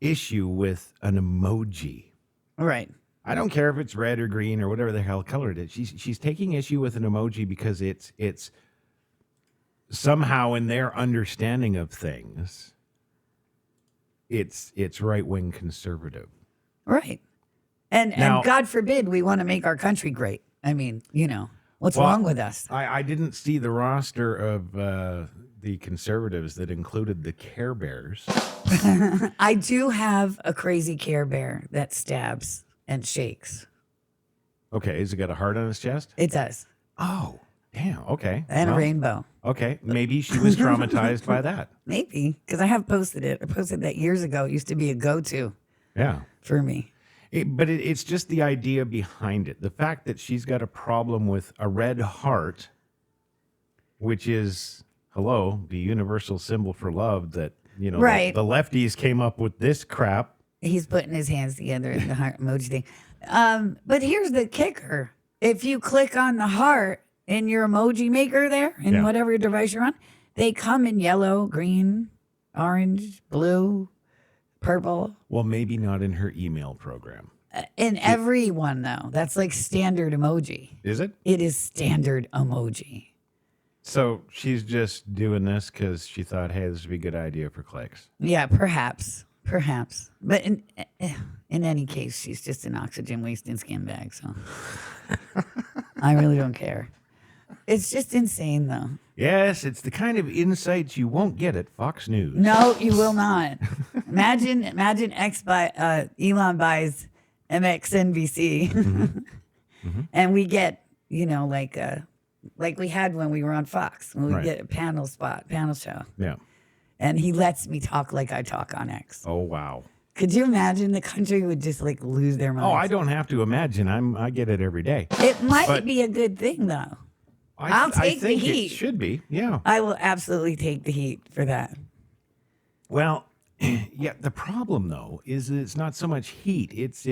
issue with an emoji, Right. I don't care if it's red or green or whatever the hell color it is. She's taking issue with an emoji because it's somehow in their understanding of things, it's right wing conservative. Right. Now- And God forbid we want to make our country great. I mean, what's Well, wrong with us? I didn't see the roster of the conservatives that included the Care Bears. I do have a crazy Care Bear that stabs and shakes. Okay, has it got a heart on his chest? It does. Oh, damn. Okay. And Well, a rainbow. Okay, maybe she was traumatized by that. Maybe. Because I have posted it. I posted that years ago. It used to be a go-to Yeah. for me. But it's just the idea behind it. The fact that she's got a problem with a red heart, which is, the universal symbol for love that, Right. the lefties came up with this crap. He's putting his hands together in the heart emoji thing. But here's the kicker. If you click on the heart in your emoji maker there, in Yeah. whatever device you're on, they come in yellow, green, orange, blue, purple. Well, maybe not in her email program. In every one, though. That's like standard emoji. Is it? It is standard emoji. So she's just doing this because she thought, hey, this would be a good idea for clicks. Yeah, perhaps. But in any case, she's just an oxygen wasting scumbag, so I really don't care. It's just insane, though. Yes, it's the kind of insights you won't get at Fox News. No, you will not. Imagine Elon buys MXNBC, and we get, like we had when we were on Fox, when we Right. get a panel show, Yeah. and he lets me talk like I talk on X. Oh, wow. Could you imagine the country would just like lose their minds? Oh, I don't have to imagine. I get it every day. It might But- be a good thing, though. I I'll take the think heat. It should be. Yeah. I will absolutely take the heat for that. Well, yeah. The problem though is that it's not so much heat. It's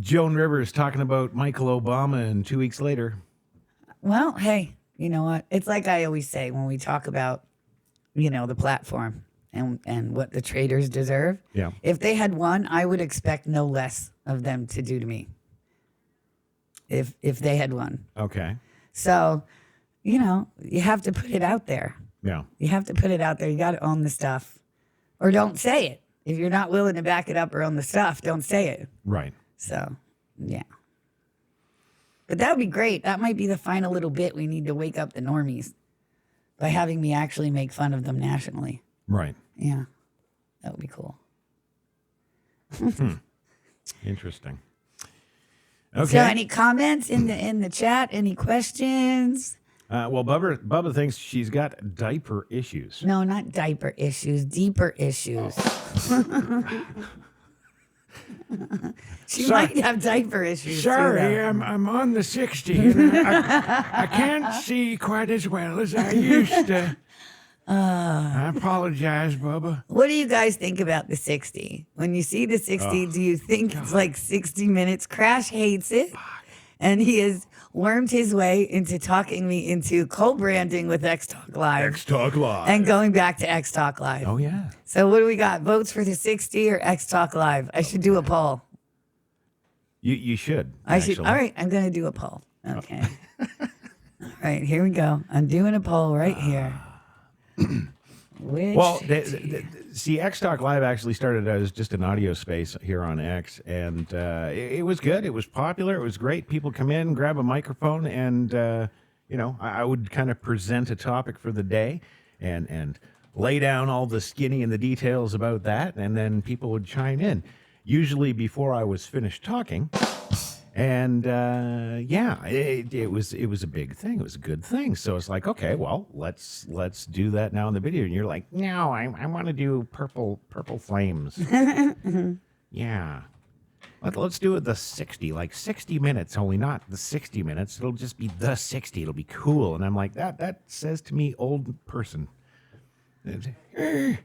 Joan Rivers talking about Michael Obama, and 2 weeks later. Well, hey, you know what? It's like I always say when we talk about, the platform and what the traders deserve. Yeah. If they had won, I would expect no less of them to do to me. If they had won. Okay. So, you have to put it out there. Yeah. You have to put it out there. You got to own the stuff. Or don't say it. If you're not willing to back it up or own the stuff, don't say it. Right. So, yeah. But that would be great. That might be the final little bit we need to wake up the normies by having me actually make fun of them nationally. Right. Yeah. That would be cool. Interesting. Okay. So any comments in the chat? Any questions? Well, Bubba thinks she's got diaper issues. No, not diaper issues, deeper issues. She Sorry. might have diaper issues. Sorry, too, though. I'm on the 60, and I can't see quite as well as I used to. I apologize, Bubba. What do you guys think about the 60? When you see the 60, do you think it's like 60 minutes? Crash hates it. And he has wormed his way into talking me into co-branding with X Talk Live. X Talk Live. And going back to X Talk Live. Oh, yeah. So what do we got? Votes for the 60 or X Talk Live? I should do a poll. You should. I should. actually. All right, I'm going to do a poll. Okay. All right, here we go. I'm doing a poll right here. Which Well, see, X Talk Live actually started as just an audio space here on X, and it was good. It was popular. It was great. People come in, grab a microphone, and I would kind of present a topic for the day, and lay down all the skinny and the details about that, and then people would chime in, usually before I was finished talking. And it was a big thing. It was a good thing. So it's like, okay, well, let's do that now in the video. And you're like, no, I want to do purple flames. Yeah, let's do it the 60, like 60 minutes. Only not the 60 minutes. It'll just be the 60. It'll be cool. And I'm like, that says to me, old person.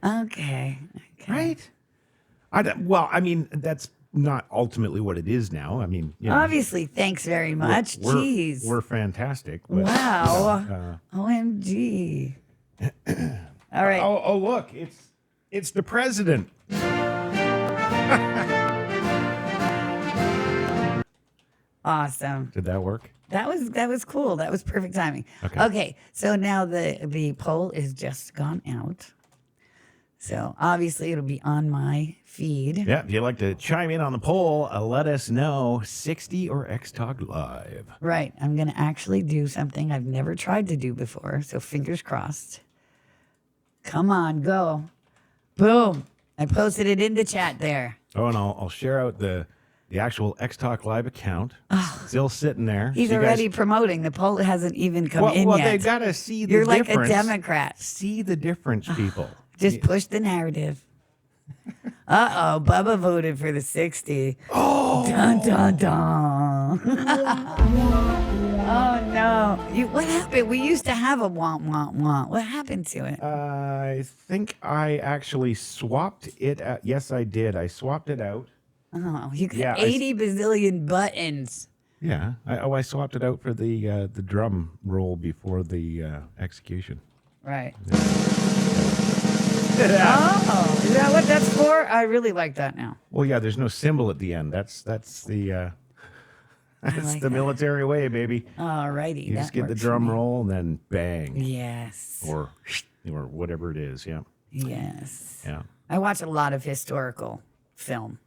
Okay. Right? I mean, that's not ultimately what it is now. I mean, Obviously, thanks very much. Jeez. We're fantastic. But, Wow. OMG. All right. Oh, look, it's the president. Awesome. Did that work? That was cool. That was perfect timing. Okay. So now the poll is just gone out. So obviously it'll be on my feed. Yeah, if you'd like to chime in on the poll, let us know. 60 or X Talk Live. Right. I'm going to actually do something I've never tried to do before. So fingers crossed. Come on, go. Boom. I posted it in the chat there. Oh, and I'll share out the actual X Talk Live account. Still sitting there. He's So you already guys- promoting. The poll hasn't even come in well, yet. they got to see the You're like difference. a Democrat. See the difference, people. Just push the narrative. Uh-oh, Bubba voted for the 60. Oh. Dun, dun, dun. Oh, no. What happened? We used to have a want. What happened to it? I think I actually swapped it out. Yes, I did. I swapped it out. Oh, you got Yeah, 80 bazillion buttons. Yeah. I swapped it out for the drum roll before the execution. Right. Oh, is that what that's for? I really like that now. Well, yeah, there's no symbol at the end. That's the like that. military way, baby. All righty. You just get the drum roll and then bang. Yes. Or whatever it is. Yeah. Yes. Yeah. I watch a lot of historical film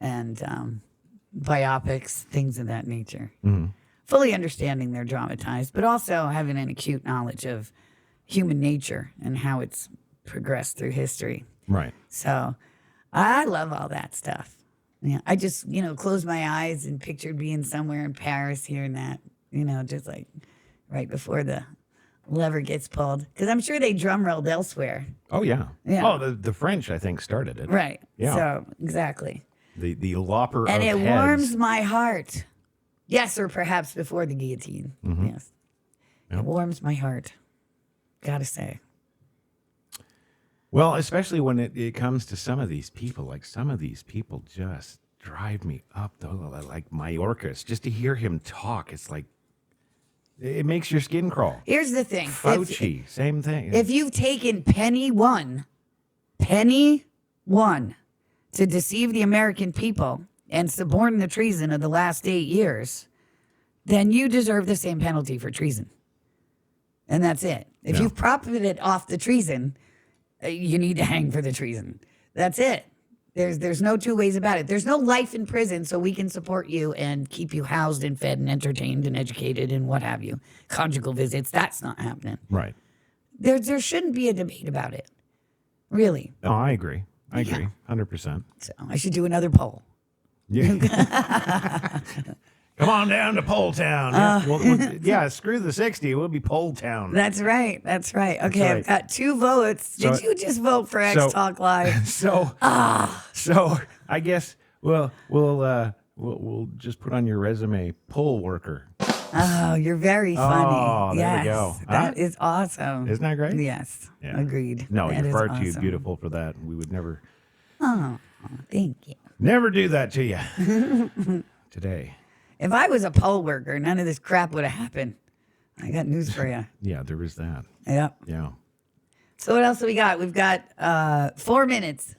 and biopics, things of that nature. Mm-hmm. Fully understanding they're dramatized, but also having an acute knowledge of human nature and how it's progressed through history. Right. So I love all that stuff. Yeah, I just, closed my eyes and pictured being somewhere in Paris hearing that, just like right before the lever gets pulled. Because I'm sure they drum rolled elsewhere. Oh, yeah. Yeah. Oh, the French, I think, started it. Right. Yeah. So, exactly. The lopper And of it heads. warms my heart. Yes, or perhaps before the guillotine. Mm-hmm. Yes. Yep. It warms my heart. Gotta say. Well, especially when it comes to some of these people. Like, some of these people just drive me up though, like Mayorkas. Just to hear him talk, it's like it makes your skin crawl. Here's the thing. Fauci, same thing. If you've taken penny one to deceive the American people and suborn the treason of the last 8 years, then you deserve the same penalty for treason. And that's it. If you've profited off the treason, you need to hang for the treason. That's it. There's no two ways about it. There's no life in prison, so we can support you and keep you housed and fed and entertained and educated and what have you. Conjugal visits, that's not happening. Right. There shouldn't be a debate about it. Really. No, I agree. 100%. So I should do another poll. Yeah. Come on down to Pole Town. Yeah, screw the 60. We'll be Pole Town. That's right. Okay, That's right. I've got 2 votes. Did you just vote for X Talk Live? So I guess we'll just put on your resume, poll worker. Oh, you're very funny. Oh, there yes, we go. That is awesome. Isn't that great? Yes, Yeah. agreed. No, That you're is far too awesome. beautiful for that. We would never Thank you. do that to you today. If I was a poll worker, none of this crap would have happened. I got news for you. Yeah, there is that. Yep. Yeah. So what else do we got? We've got 4 minutes.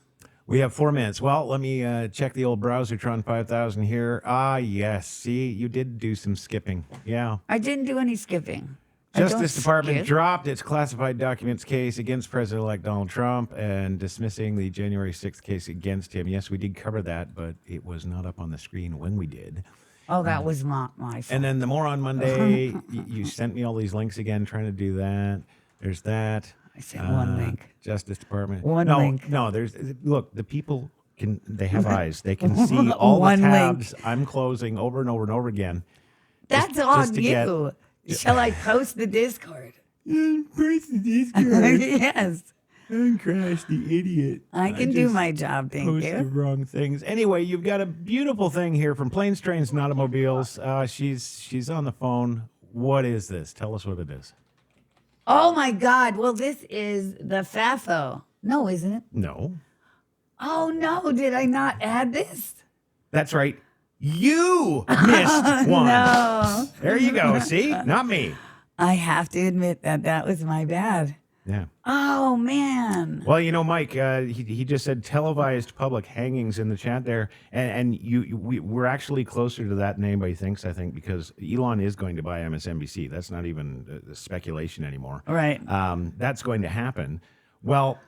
We have 4 minutes. Well, let me check the old Browsertron 5000 here. Ah, yes. See, you did do some skipping. Yeah. I didn't do any skipping. I don't Justice Department skip. dropped its classified documents case against President-elect Donald Trump and dismissing the January 6th case against him. Yes, we did cover that, but it was not up on the screen when we did. Oh, that was not my fault. And then the more on Monday, you sent me all these links again, trying to do that. There's that. I sent one link. Justice Department. One link. No, look, the people they have eyes. They can see all One the link. tabs I'm closing over and over and over again. That's just on to you. Shall I post the Discord? Press the Discord. Yes. Crash the idiot. I can do my job, thank Post the you. wrong things. Anyway, you've got a beautiful thing here from Planes, Trains, and Automobiles. She's on the phone. What is this? Tell us what it is. Oh my God. Well, this is the FAFO. No, isn't it? No, Oh no, did I not add this? that's right. You missed one. No. There you go. See, not me. I have to admit that was my bad. Yeah. Oh man. Well, you know, Mike, he just said televised public hangings in the chat there, and we're actually closer to that than anybody thinks. I think because Elon is going to buy MSNBC. That's not even speculation anymore. Right. That's going to happen. Well,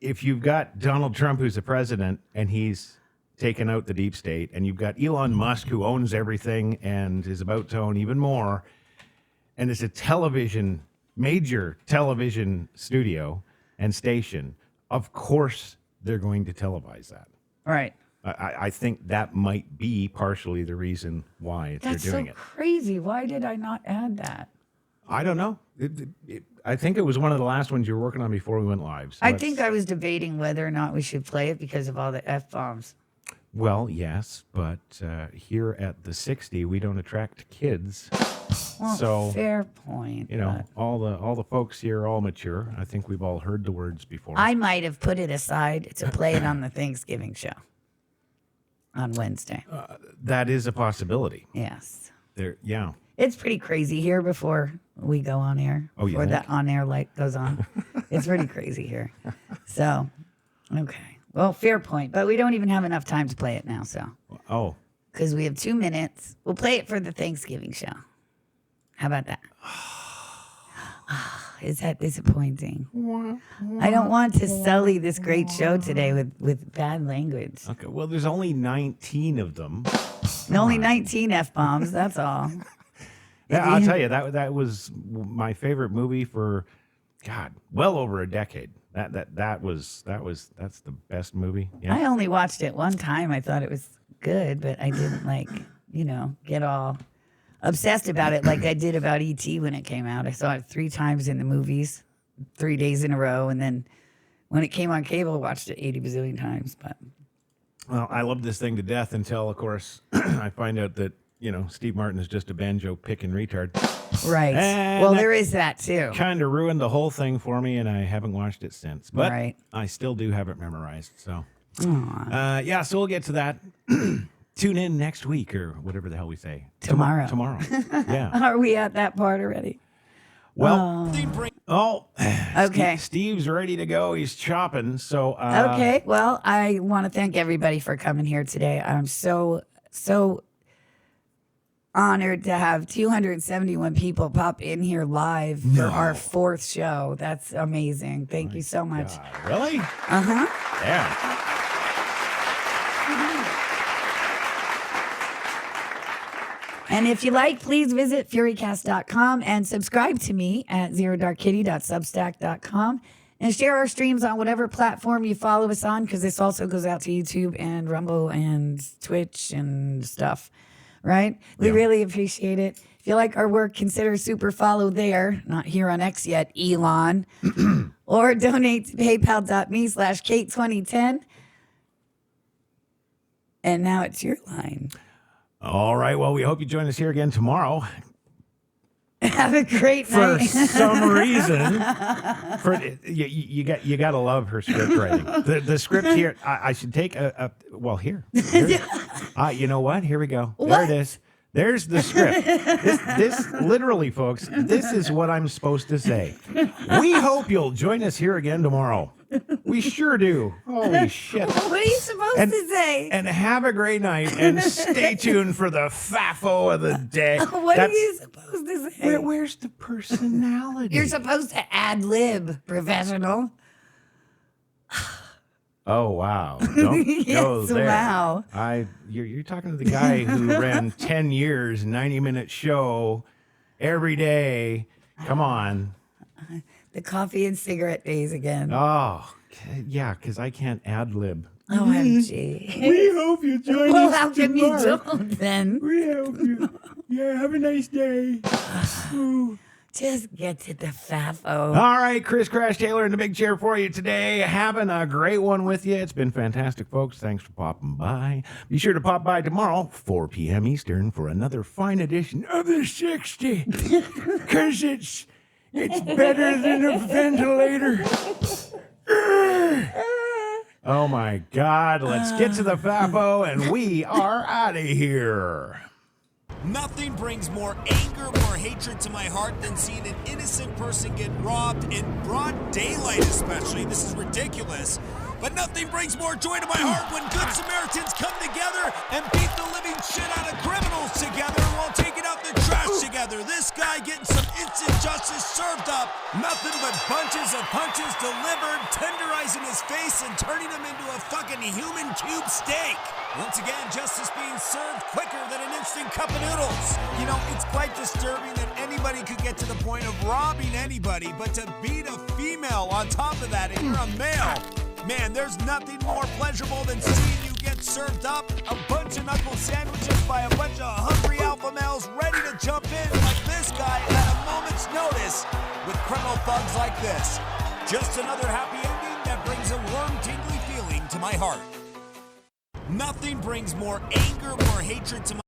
if you've got Donald Trump, who's the president, and he's taken out the deep state, and you've got Elon Musk, who owns everything and is about to own even more, and it's a major television studio and station, of course they're going to televise that. Right. I think that might be partially the reason why That's they're doing so it. crazy. Why did I not add that? I don't know. I think it was one of the last ones you were working on before we went live. So I think I was debating whether or not we should play it because of all the F-bombs. Well, yes, but here at the 60, we don't attract kids. Well, So, fair point. You know, but all the folks here are all mature. I think we've all heard the words before. I might have put it aside to play it on the Thanksgiving show on Wednesday. That is a possibility. Yes. Yeah. It's pretty crazy here before we go on air. Oh, you before think? that on-air light goes on. It's pretty crazy here. So, okay. Well, fair point. But we don't even have enough time to play it now, so. Oh, Because we have 2 minutes. We'll play it for the Thanksgiving show. How about that? Is that disappointing? I don't want to sully this great show today with bad language. okay. Well, there's only 19 of them. Only 19 F-bombs, that's all. Yeah, I'll tell you that was my favorite movie for, God, well over a decade. That's the best movie. Yeah. I only watched it one time. I thought it was good, but I didn't get all obsessed about it like I did about E.T. when it came out. I saw it 3 times in the movies, 3 days in a row, and then when it came on cable, I watched it 80 bazillion times. But Well, I love this thing to death until, of course, I find out that, Steve Martin is just a banjo picking retard. right, And well, that- there is that too. Kind of ruined the whole thing for me, and I haven't watched it since. But Right. I still do have it memorized. So Yeah, so we'll get to that. Tune in next week or whatever the hell we say. Tomorrow. Tomorrow. Yeah. Are we at that part already? Well, Okay. Steve's ready to go. He's chopping. So, Okay. Well, I want to thank everybody for coming here today. I'm so honored to have 271 people pop in here live for our 4th show. That's amazing. Thank you so much. Really? Uh-huh. Yeah. And if you like, please visit Furycast.com and subscribe to me at zerodarkkitty.substack.com and share our streams on whatever platform you follow us on, because this also goes out to YouTube and Rumble and Twitch and stuff, right? We really appreciate it. If you like our work, consider super follow there, not here on X yet, Elon, or donate to paypal.me/Kate2010. And now it's your line. All right. Well, we hope you join us here again tomorrow. Have a great For night. some reason, you got to love her script writing. The script here, I should take here. You know what? Here we go. There it is. There's the script. This literally, folks, this is what I'm supposed to say. We hope you'll join us here again tomorrow. We sure do. Holy shit. What are you supposed to say? And have a great night, and stay tuned for the FAFO of the day. What are you supposed to say? Where's the personality? You're supposed to ad lib, professional. Oh, wow. Don't go Yes, there. wow. You're talking to the guy who ran 10 years, 90-minute show every day. Come on. The coffee and cigarette days again. Oh, yeah, because I can't ad-lib. OMG. We hope you join Well, us how come you tomorrow. don't then? We hope you. Yeah, have a nice day. Just get to the FAFO. All right, Chris Crash Taylor in the big chair for you today. Having a great one with you. It's been fantastic, folks. Thanks for popping by. Be sure to pop by tomorrow, 4 p.m. Eastern, for another fine edition of the 60. Because it's better than a ventilator. Oh, my God. Let's get to the FAFO, and we are out of here. Nothing brings more anger, more hatred to my heart than seeing an innocent person get robbed in broad daylight, especially. This is ridiculous. But nothing brings more joy to my heart when good Samaritans come together and beat the living shit out of criminals together while taking out the trash together. This guy getting some instant justice served up. Nothing but bunches of punches delivered, tenderizing his face and turning him into a fucking human cube steak. Once again, justice being served quicker than an instant cup of noodles. You know, it's quite disturbing that anybody could get to the point of robbing anybody, but to beat a female on top of that, and you're a male. Man, there's nothing more pleasurable than seeing you get served up a bunch of knuckle sandwiches by a bunch of hungry alpha males ready to jump in like this guy at a moment's notice with criminal thugs like this. Just another happy ending that brings a warm, tingly feeling to my heart. Nothing brings more anger, more hatred to my